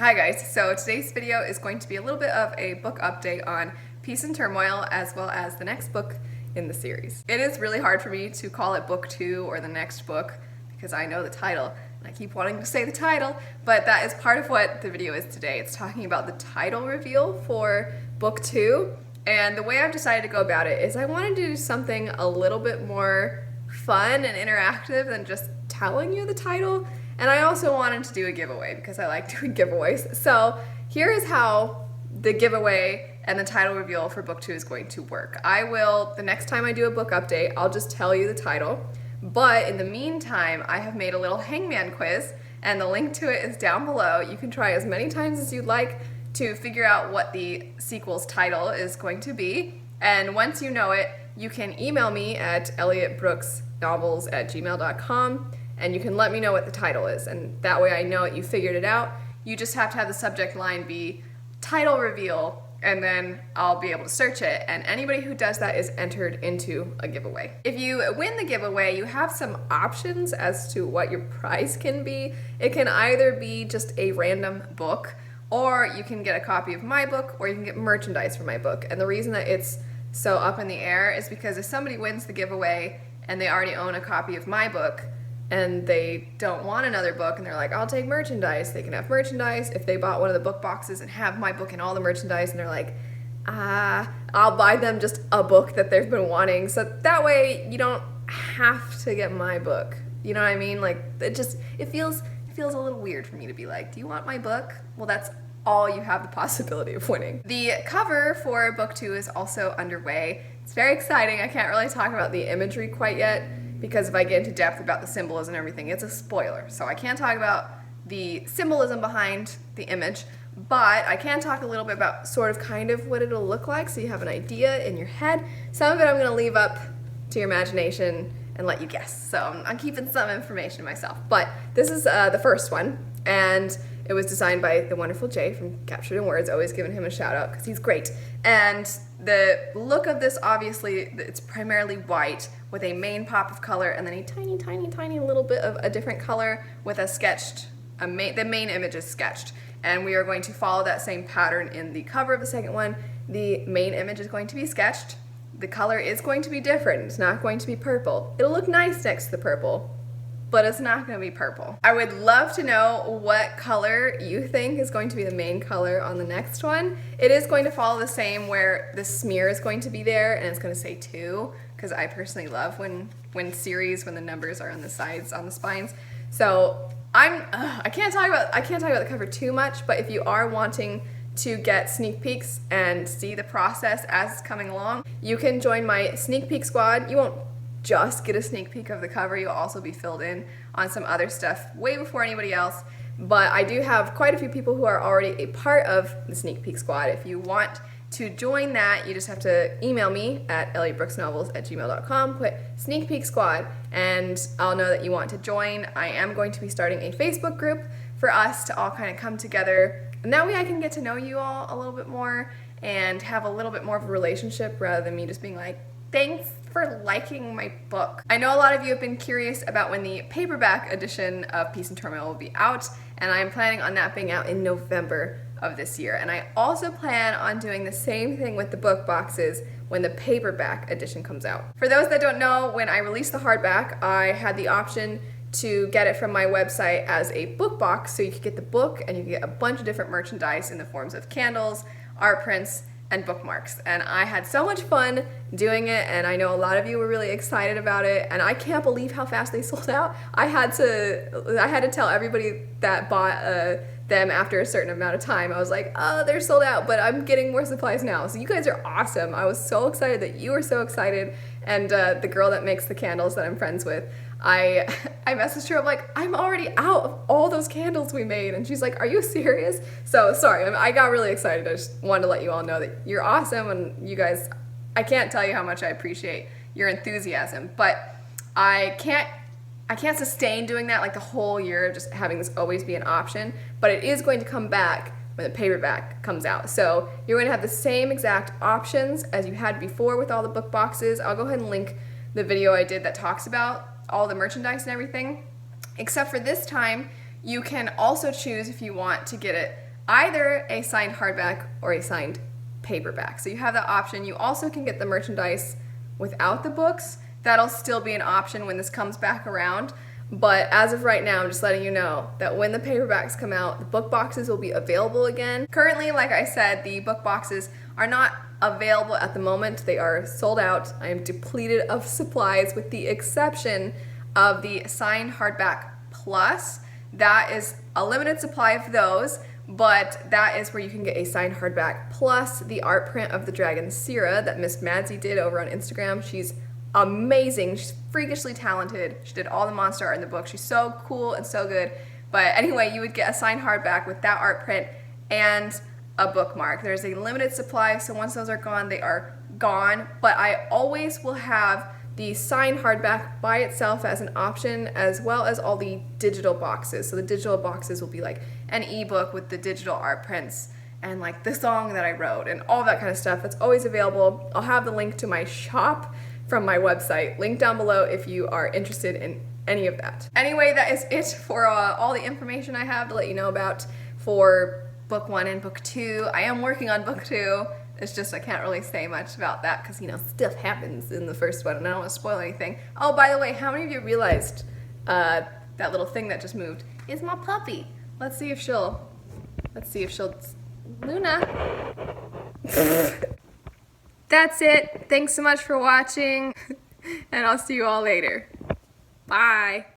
Hi guys, so today's video is going to be a little bit of a book update on Peace and Turmoil as well as the next book in the series. It is really hard for me to call it book 2 or the next book because I know the title and I keep wanting to say the title, but that is part of what the video is today. It's talking about the title reveal for book 2, and the way I've decided to go about it is I wanted to do something a little bit more fun and interactive than just telling you the title. And I also wanted to do a giveaway because I like doing giveaways. So here is how the giveaway and the title reveal for book 2 is going to work. The next time I do a book update, I'll just tell you the title. But in the meantime, I have made a little Hangman quiz, and the link to it is down below. You can try as many times as you'd like to figure out what the sequel's title is going to be. And once you know it, you can email me at elliotbrooksnovels@gmail.com. and you can let me know what the title is, and that way I know that you figured it out. You just have to have the subject line be title reveal, and then I'll be able to search it, and anybody who does that is entered into a giveaway. If you win the giveaway, you have some options as to what your prize can be. It can either be just a random book, or you can get a copy of my book, or you can get merchandise for my book. And the reason that it's so up in the air is because if somebody wins the giveaway and they already own a copy of my book, and they don't want another book, and they're like, I'll take merchandise, they can have merchandise. If they bought one of the book boxes and have my book and all the merchandise, and they're like, I'll buy them just a book that they've been wanting, so that way you don't have to get my book. You know what I mean? Like, it feels a little weird for me to be like, do you want my book? Well, that's all you have the possibility of winning. The cover for book 2 is also underway. It's very exciting. I can't really talk about the imagery quite yet, because if I get into depth about the symbolism and everything, it's a spoiler. So I can't talk about the symbolism behind the image, but I can talk a little bit about sort of kind of what it'll look like so you have an idea in your head. Some of it I'm gonna leave up to your imagination and let you guess. So I'm keeping some information myself. But this is the first one, and it was designed by the wonderful Jay from Captured in Words, always giving him a shout out because he's great. And the look of this, obviously, it's primarily white with a main pop of color and then a tiny, tiny, tiny little bit of a different color with a sketched, the main image is sketched. And we are going to follow that same pattern in the cover of the second one. The main image is going to be sketched. The color is going to be different. It's not going to be purple. It'll look nice next to the purple, but it's not going to be purple. I would love to know what color you think is going to be the main color on the next one. It is going to follow the same, where the smear is going to be there and it's going to say 2, because I personally love when the numbers are on the sides, on the spines. So I can't talk about the cover too much, but if you are wanting to get sneak peeks and see the process as it's coming along, you can join my sneak peek squad. You won't just get a sneak peek of the cover, you'll also be filled in on some other stuff way before anybody else. But I do have quite a few people who are already a part of the sneak peek squad. If you want to join that, you just have to email me at elliotbrooksnovels@gmail.com, put sneak peek squad, and I'll know that you want to join. I am going to be starting a Facebook group for us to all kind of come together, and that way I can get to know you all a little bit more and have a little bit more of a relationship rather than me just being like, thanks for liking my book. I know a lot of you have been curious about when the paperback edition of Peace and Turmoil will be out, and I'm planning on that being out in November of this year. And I also plan on doing the same thing with the book boxes when the paperback edition comes out. For those that don't know, when I released the hardback, I had the option to get it from my website as a book box, so you could get the book and you could get a bunch of different merchandise in the forms of candles, art prints, and bookmarks. And I had so much fun doing it, and I know a lot of you were really excited about it, and I can't believe how fast they sold out. I had to tell everybody that bought them after a certain amount of time. I was like, oh, they're sold out, but I'm getting more supplies now. So you guys are awesome. I was so excited that you were so excited, and the girl that makes the candles that I'm friends with, I messaged her, I'm like, I'm already out of all those candles we made. And she's like, are you serious? So sorry, I got really excited. I just wanted to let you all know that you're awesome, and you guys, I can't tell you how much I appreciate your enthusiasm, but I can't sustain doing that like the whole year, just having this always be an option, but it is going to come back when the paperback comes out. So you're going to have the same exact options as you had before with all the book boxes. I'll go ahead and link the video I did that talks about all the merchandise and everything, except for this time you can also choose if you want to get it either a signed hardback or a signed paperback. So you have that option. You also can get the merchandise without the books. That'll still be an option when this comes back around. But as of right now, I'm just letting you know that when the paperbacks come out, the book boxes will be available again. Currently, like I said, the book boxes are not available at the moment. They are sold out. I am depleted of supplies with the exception of the signed hardback plus. That is a limited supply of those, but that is where you can get a signed hardback plus the art print of the dragon Sierra that Miss Madsy did over on Instagram. She's amazing. She's freakishly talented. She did all the monster art in the book. She's so cool and so good. But anyway, you would get a signed hardback with that art print and a bookmark. There's a limited supply, so once those are gone, they are gone. But I always will have the signed hardback by itself as an option, as well as all the digital boxes. So the digital boxes will be like an ebook with the digital art prints and like the song that I wrote and all that kind of stuff. That's always available. I'll have the link to my shop from my website, link down below if you are interested in any of that. Anyway, that is it for all the information I have to let you know about for book 1 and book 2. I am working on book 2. It's just I can't really say much about that because, you know, stuff happens in the first one and I don't want to spoil anything. Oh, by the way, how many of you realized that little thing that just moved is my puppy? Let's see if she'll, Luna. That's it. Thanks so much for watching, and I'll see you all later. Bye.